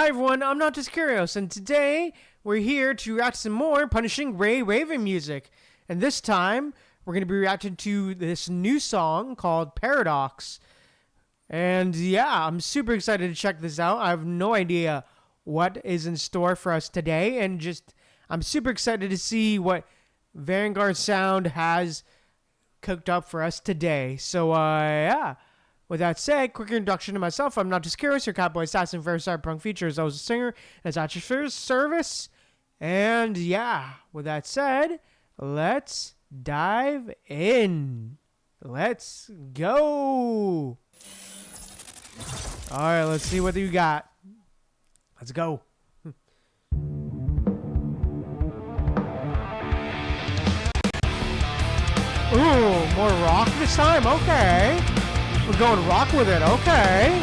Hi everyone, I'm Noctis Kyrios, and today we're here to react to some more Punishing Ray Raven music. And this time, we're going to be reacting to this new song called Paradox. And yeah, I'm super excited to check this out. I have no idea what is in store for us today, and I'm super excited to see what Vanguard Sound has cooked up for us today. So yeah. With that said, quick introduction to myself. I'm Noctis Kyrios, your cowboy assassin for cyberpunk features. I was a singer as at your service. And yeah, with that said, let's dive in. Let's go. All right, let's see what you got. Let's go. Ooh, more rock this time? Okay. We're going rock with it, okay.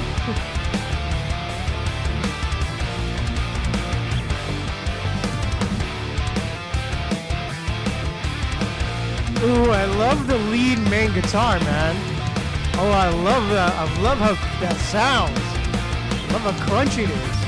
Ooh, I love the lead main guitar, man. Oh, I love that. I love how that sounds. I love how crunchy it is.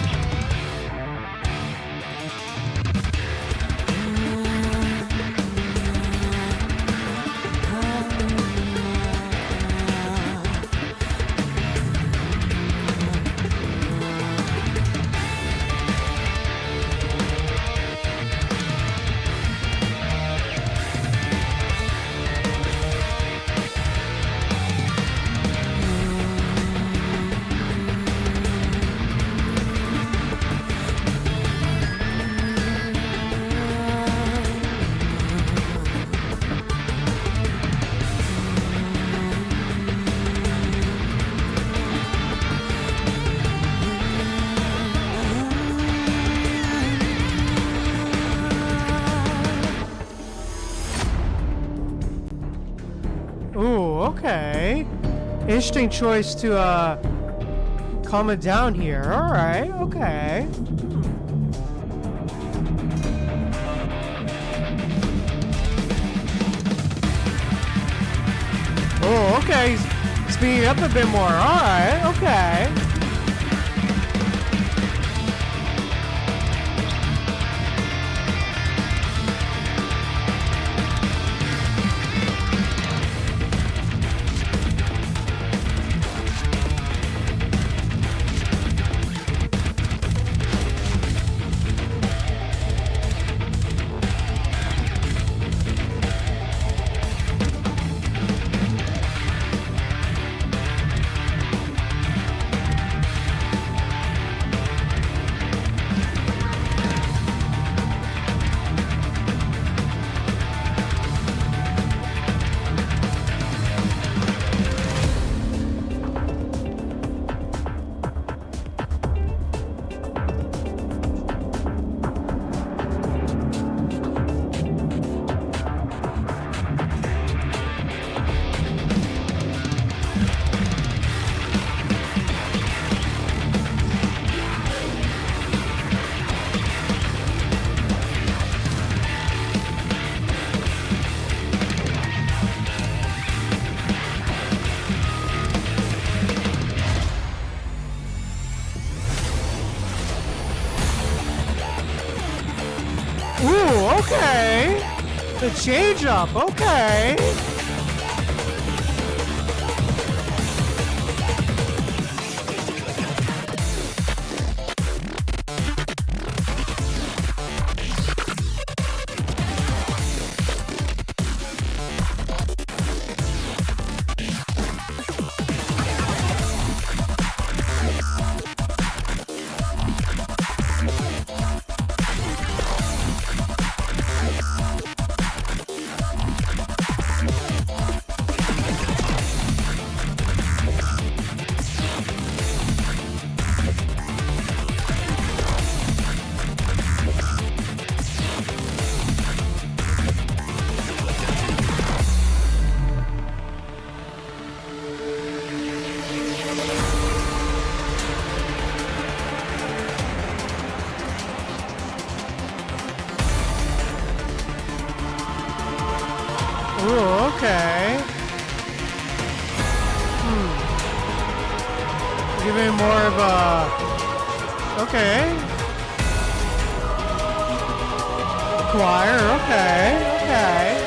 Ooh, okay. Interesting choice to calm it down here. Alright, okay. Oh, okay. Speeding up a bit more. Alright, okay. Ooh, okay. The change up, okay. Ooh, okay. Giving more of Okay. Choir. Okay. Okay.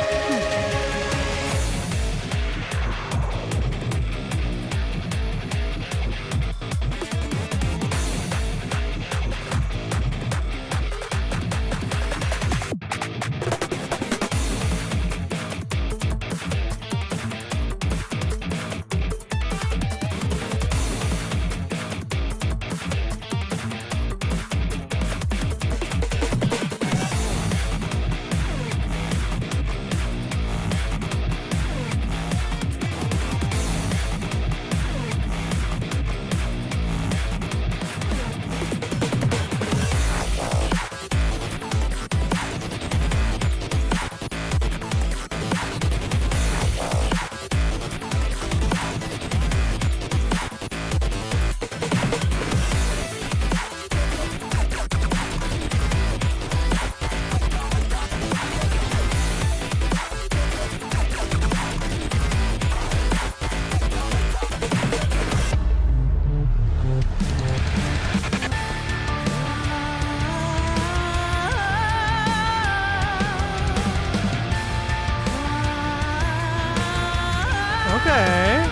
Okay.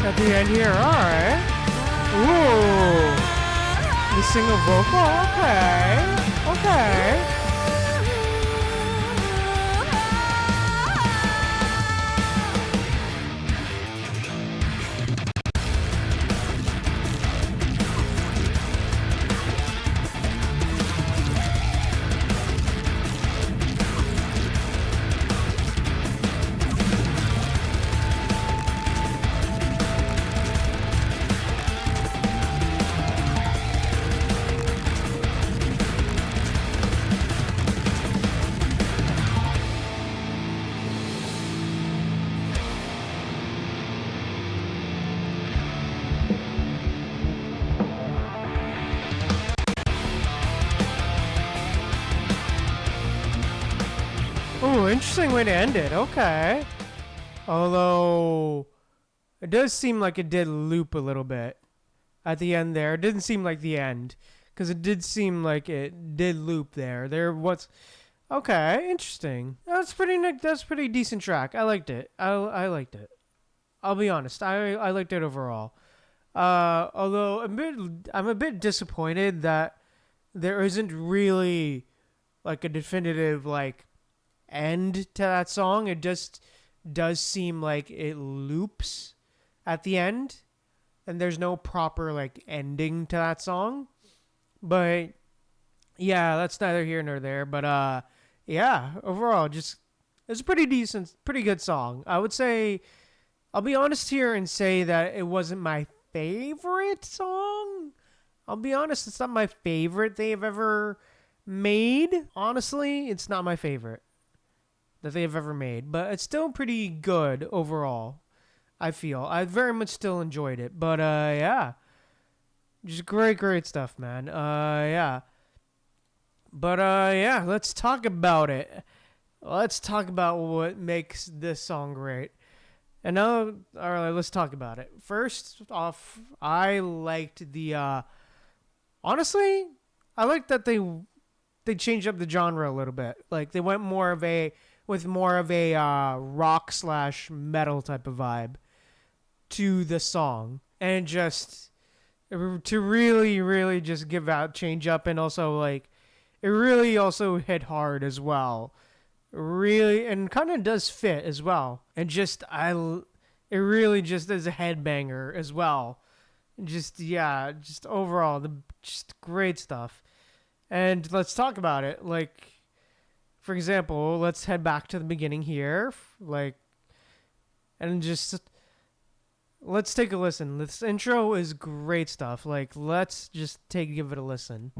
At the end here, alright. Ooh. The single vocal? Okay. Okay. Ooh, interesting way to end it. Okay. Although, it does seem like it did loop a little bit at the end there. It didn't seem like the end. Because it did seem like it did loop there. There was... Okay, interesting. That's pretty decent track. I liked it. I liked it. I'll be honest. I liked it overall. Although, I'm a bit disappointed that there isn't really, like, a definitive, like, end to that song. It just does seem like it loops at the end, and there's no proper like ending to that song. But yeah, that's neither here nor there. But yeah, overall, just it's a pretty decent, pretty good song. I would say, I'll be honest here and say that it wasn't my favorite song. I'll be honest, it's not my favorite they've ever made. Honestly, it's not my favorite that they've ever made, but it's still pretty good overall. I feel I very much still enjoyed it, but yeah, just great stuff, man. Yeah, but yeah, let's talk about it. Let's talk about what makes this song great. And now, all right, let's talk about it. First off, I liked the honestly, I liked that they changed up the genre a little bit. Like they went more of a rock / metal type of vibe to the song, and just to really just change up, and also like it really also hit hard as well, really, and kind of does fit as well, and it really just is a headbanger as well, just overall just great stuff. And let's talk about it. Like, for example, let's head back to the beginning here, like, and just let's take a listen. This intro is great stuff. Like, let's just give it a listen.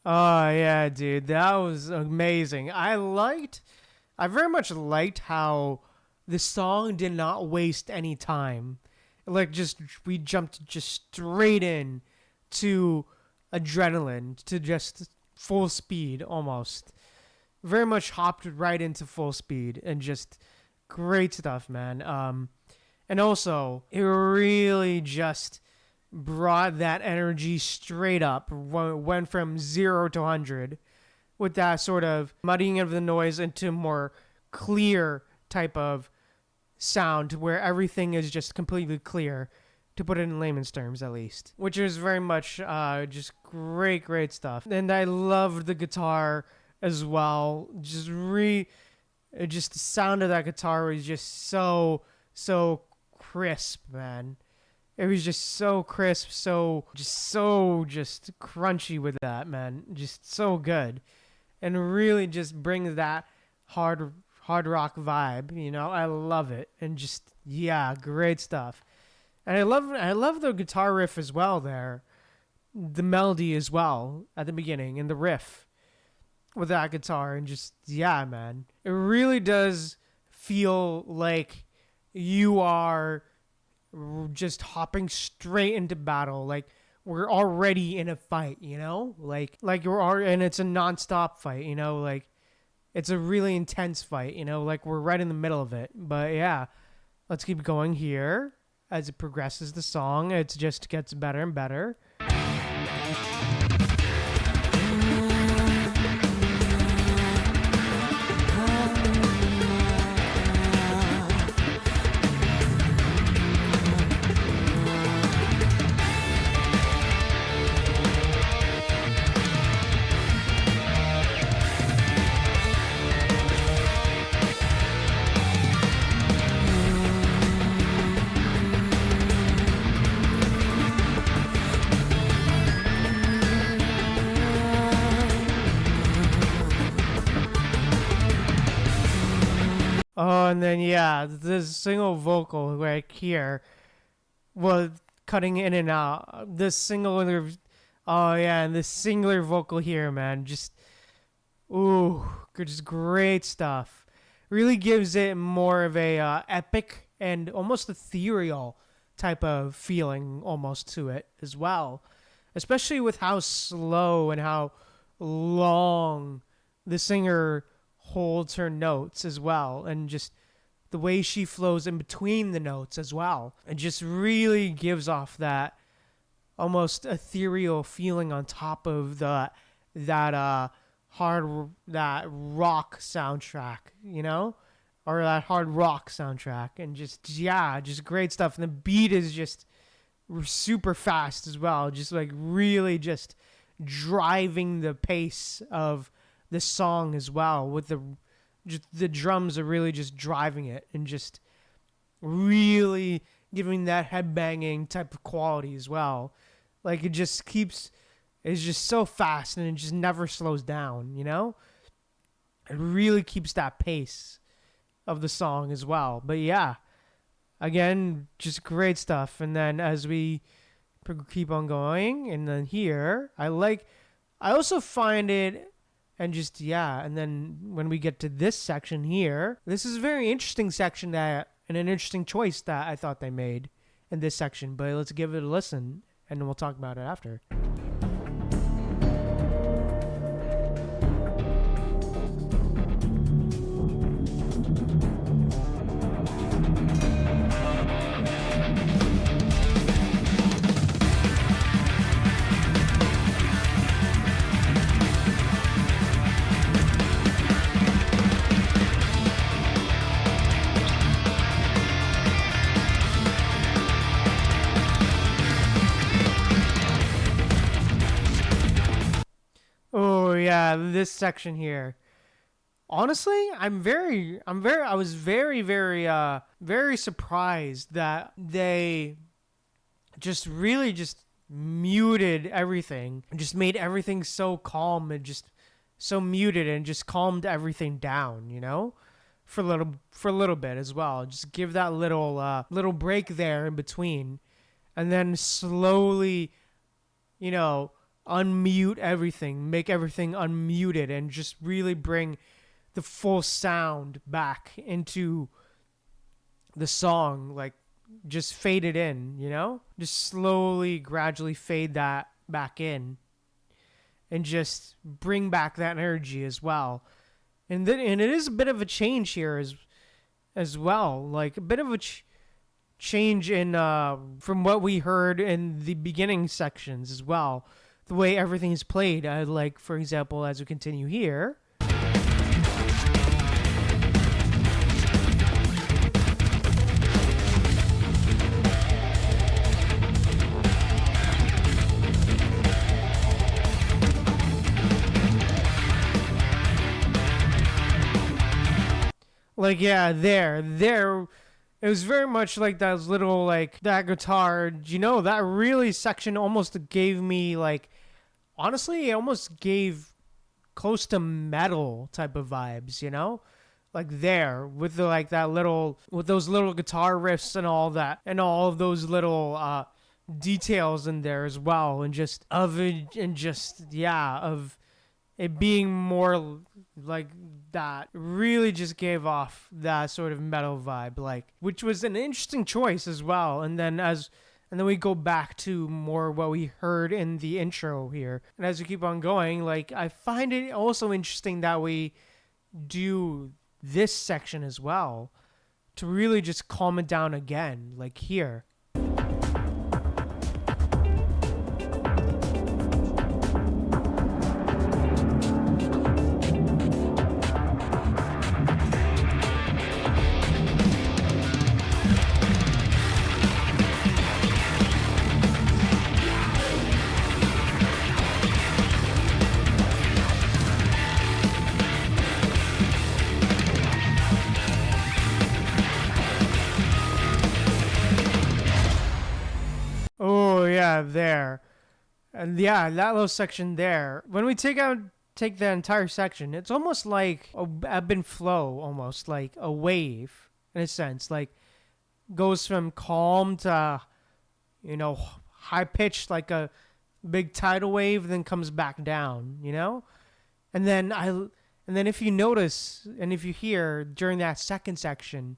Oh yeah, dude, that was amazing. I very much liked how the song did not waste any time. Like just we jumped just straight in to adrenaline, to just full speed almost. Very much hopped right into full speed and just great stuff, man. And also it really just brought that energy straight up. Went from 0 to 100 with that sort of muddying of the noise into more clear type of sound where everything is just completely clear, to put it in layman's terms at least, which is very much just great stuff. And I loved the guitar as well. Just the sound of that guitar was just so crisp, man. It was just so crisp, just crunchy with that, man. Just so good. And really just brings that hard rock vibe, you know? I love it. And just yeah, great stuff. And I love the guitar riff as well there. The melody as well at the beginning and the riff with that guitar, and just yeah, man. It really does feel like you are just hopping straight into battle. Like we're already in a fight, you know? Like you're already, and it's a non-stop fight, you know? Like it's a really intense fight, you know? Like we're right in the middle of it. But yeah, let's keep going here. As it progresses the song, it just gets better and better. Oh, and then yeah, this single vocal right here was cutting in and out. This singular, oh yeah, and this singular vocal here, man, just ooh, just great stuff. Really gives it more of a epic and almost ethereal type of feeling almost to it as well, especially with how slow and how long the singer holds her notes as well, and just the way she flows in between the notes as well. It just really gives off that almost ethereal feeling on top of that rock soundtrack, you know? Or that hard rock soundtrack, and just yeah, just great stuff. And the beat is just super fast as well, just like really just driving the pace of the song as well, with the drums are really just driving it and just really giving that headbanging type of quality as well. Like it's just so fast and it just never slows down, you know? It really keeps that pace of the song as well. But yeah, again, just great stuff. And then as we keep on going, and then here, I also find it, and just yeah, and then when we get to this section here, this is a very interesting section and an interesting choice that I thought they made in this section. But let's give it a listen, and then we'll talk about it after. Oh yeah, this section here. Honestly, I was very surprised that they just really just muted everything and just made everything so calm and just so muted and just calmed everything down, you know? For a little bit as well. Just give that little break there in between, and then slowly, you know, unmute everything, make everything unmuted, and just really bring the full sound back into the song, like just fade it in, you know? Just slowly, gradually fade that back in and just bring back that energy as well. And it is a bit of a change here as well, like a bit of a change in from what we heard in the beginning sections as well. The way everything is played, like for example, as we continue here. Like, yeah, there. It was very much like that little, like, that guitar, you know, that really section almost gave me, like, honestly, it almost gave close to metal type of vibes, you know? Like, there, with the, like, that little, with those little guitar riffs and all that, and all of those little, details in there as well, and just, of it, and just, yeah, of it being more like that really just gave off that sort of metal vibe, like, which was an interesting choice as well. And then we go back to more what we heard in the intro here. And as we keep on going, like, I find it also interesting that we do this section as well to really just calm it down again, like here. There, and yeah, that little section there, when we take the entire section, it's almost like a ebb and flow, almost like a wave in a sense, like goes from calm to, you know, high pitched like a big tidal wave, then comes back down, you know. And then if you notice and if you hear during that second section,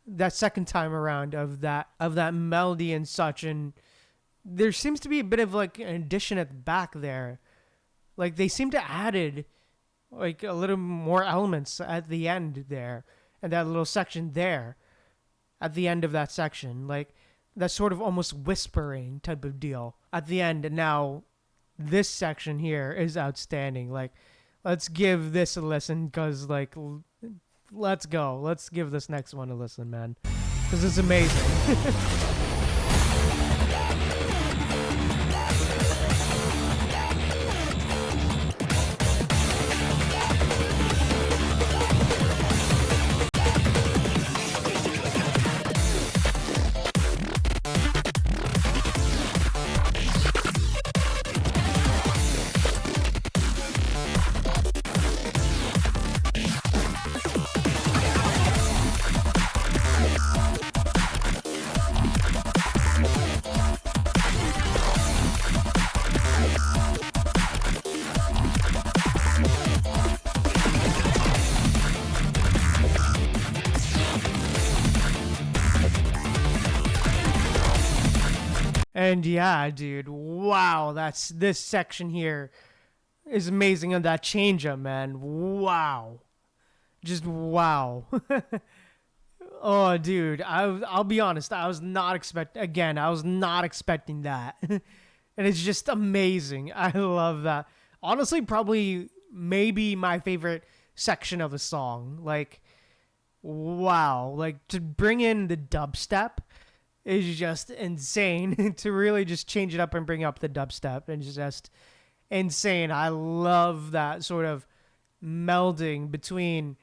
that second time around of that melody and such, and there seems to be a bit of like an addition at the back there. Like they seem to added like a little more elements at the end there, and that little section there at the end of that section. Like that sort of almost whispering type of deal at the end. And now this section here is outstanding. Like, let's give this a listen, because like, let's go. Let's give this next one a listen, man, because it's amazing. And yeah, dude, wow, this section here is amazing on that change up, man. Wow. Just wow. Oh, dude, I'll be honest, I was not expecting that. And it's just amazing. I love that. Honestly, probably maybe my favorite section of the song. Like, wow, like to bring in the dubstep is just insane. To really just change it up and bring up the dubstep, and it's just insane. I love that sort of melding between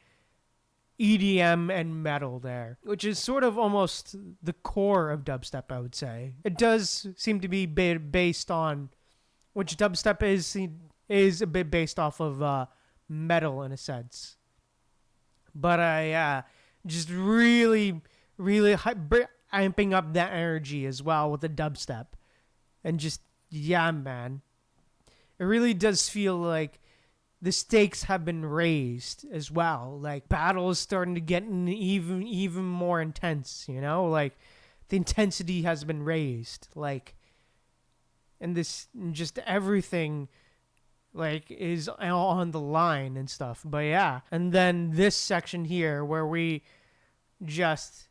EDM and metal there, which is sort of almost the core of dubstep, I would say. It does seem to be based on, which dubstep is a bit based off of metal in a sense. But just really amping up that energy as well with the dubstep. And just, yeah, man. it really does feel like the stakes have been raised as well. Like battle is starting to get even more intense, you know? Like the intensity has been raised. Like, and this, just everything like is on the line and stuff. But yeah, and then this section here where we just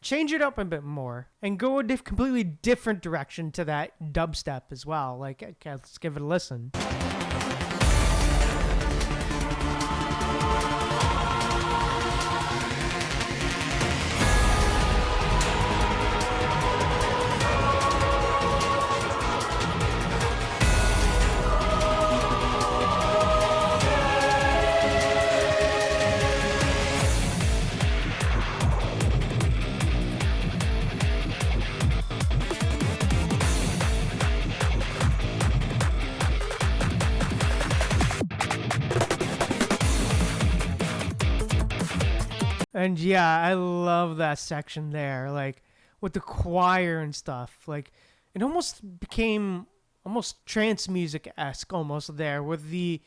change it up a bit more and go a completely different direction to that dubstep as well. Like, okay, let's give it a listen. And yeah, I love that section there, like with the choir and stuff. Like it almost became almost trance music-esque almost there with the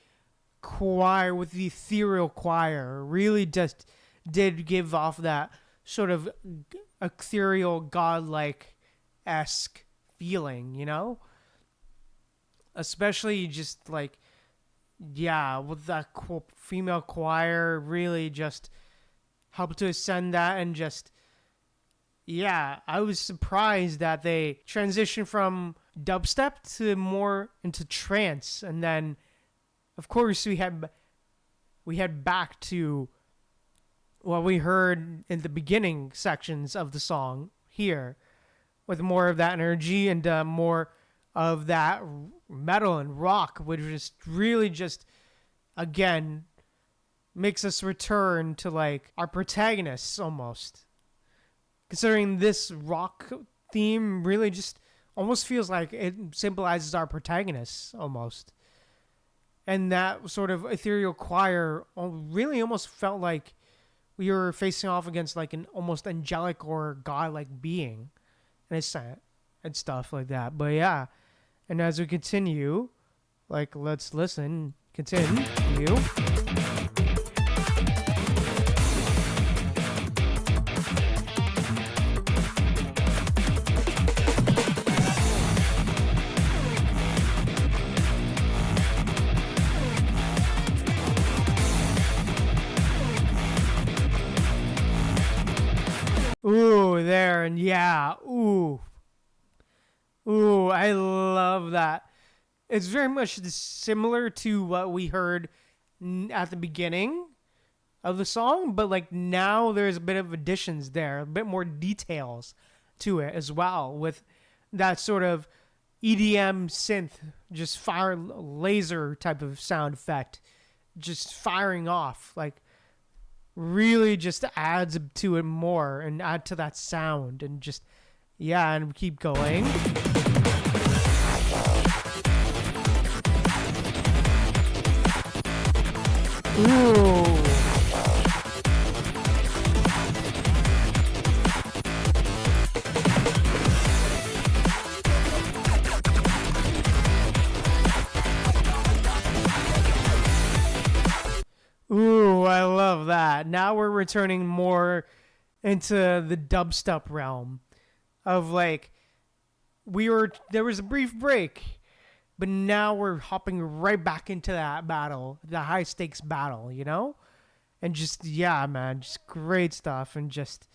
choir, with the ethereal choir. Really just did give off that sort of ethereal, godlike-esque feeling, you know? Especially just like, yeah, with that female choir really just helped to ascend that. And just, yeah, I was surprised that they transitioned from dubstep to more into trance. And then, of course, we had back to what we heard in the beginning sections of the song here, with more of that energy and more of that metal and rock, which is really just, again, makes us return to like our protagonists almost. Considering this rock theme really just almost feels like it symbolizes our protagonists almost. And that sort of ethereal choir really almost felt like we were facing off against like an almost angelic or godlike being and stuff like that. But yeah, and as we continue, like, let's listen, continue. Ooh, there, and yeah, ooh, I love that. It's very much similar to what we heard at the beginning of the song, but like now there's a bit of additions there, a bit more details to it as well, with that sort of EDM synth, just fire laser type of sound effect, just firing off, like really just adds to it more and add to that sound and just, yeah, and keep going. Ooh. Ooh, I love that. Now we're returning more into the dubstep realm of like there was a brief break, but now we're hopping right back into that battle, the high stakes battle, you know? And just, yeah, man, just great stuff. And just,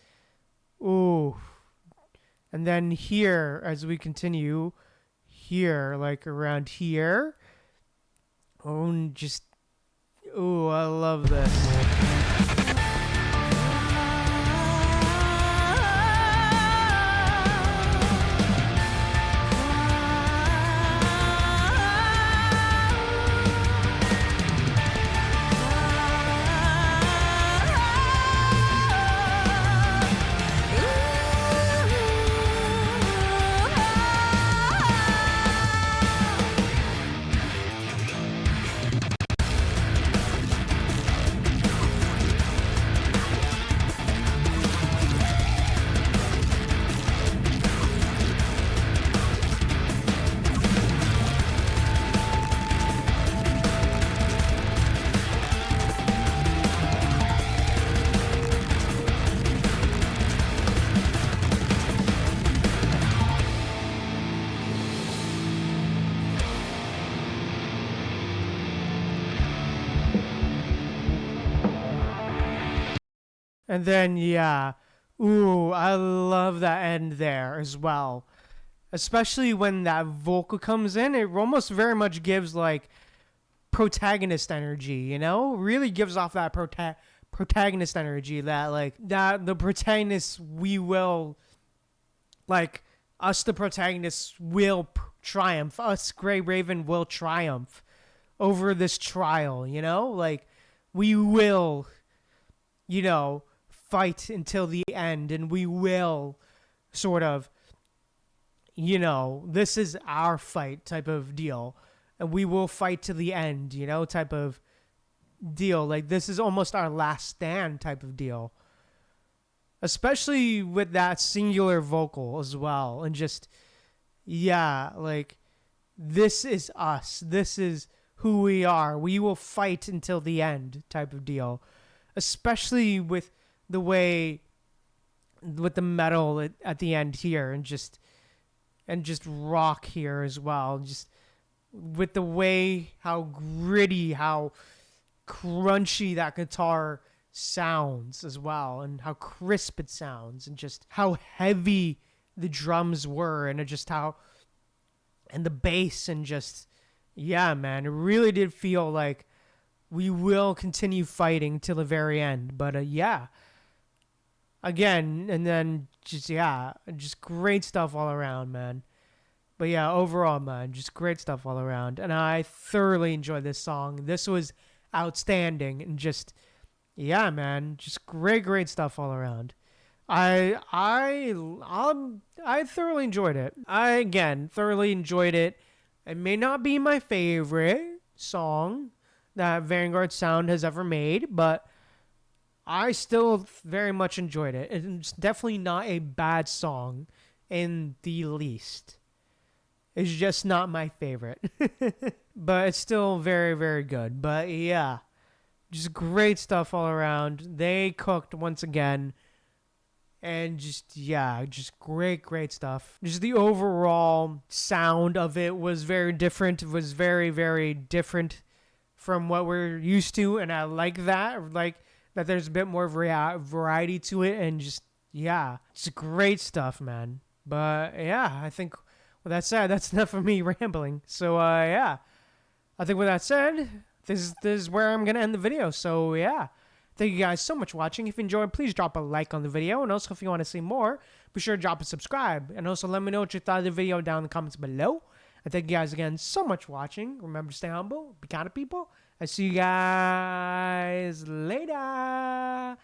ooh. And then here, as we continue here, like around here, oh, and just, ooh, I love this. And then, yeah. Ooh, I love that end there as well. Especially when that vocal comes in, it almost very much gives like protagonist energy, you know? Really gives off that protagonist energy that like that the protagonists we will like us the protagonists will triumph. Us Grey Raven will triumph over this trial, you know? Like we will, you know, fight until the end and we will sort of, you know, this is our fight type of deal. And we will fight to the end, you know, type of deal. Like this is almost our last stand type of deal. Especially with that singular vocal as well. And just, yeah, like this is us. This is who we are. We will fight until the end type of deal. Especially with the way, with the metal at the end here and just rock here as well. Just with the way how gritty, how crunchy that guitar sounds as well, and how crisp it sounds, and just how heavy the drums were, and just how, and the bass, and just, yeah, man, it really did feel like we will continue fighting till the very end. But yeah, again, and then just, yeah, just great stuff all around, man. But yeah, overall, man, just great stuff all around. And I thoroughly enjoyed this song. This was outstanding. And just, yeah, man, just great stuff all around. I thoroughly enjoyed it. I, again, thoroughly enjoyed it. It may not be my favorite song that Vanguard Sound has ever made, but I still very much enjoyed it. It's definitely not a bad song in the least. It's just not my favorite. But it's still very good. But yeah, just great stuff all around. They cooked once again. And just, yeah, just great stuff. Just the overall sound of it was very different. It was very different from what we're used to. And I like that. Like that there's a bit more variety to it. And just, yeah, it's great stuff, man. But yeah, I think with that said, that's enough of me rambling. So, yeah. I think with that said, this is where I'm going to end the video. So, yeah. Thank you guys so much for watching. If you enjoyed, please drop a like on the video. And also, if you want to see more, be sure to drop a subscribe. And also, let me know what you thought of the video down in the comments below. And thank you guys again so much for watching. Remember to stay humble, be kind of people. I see you guys later.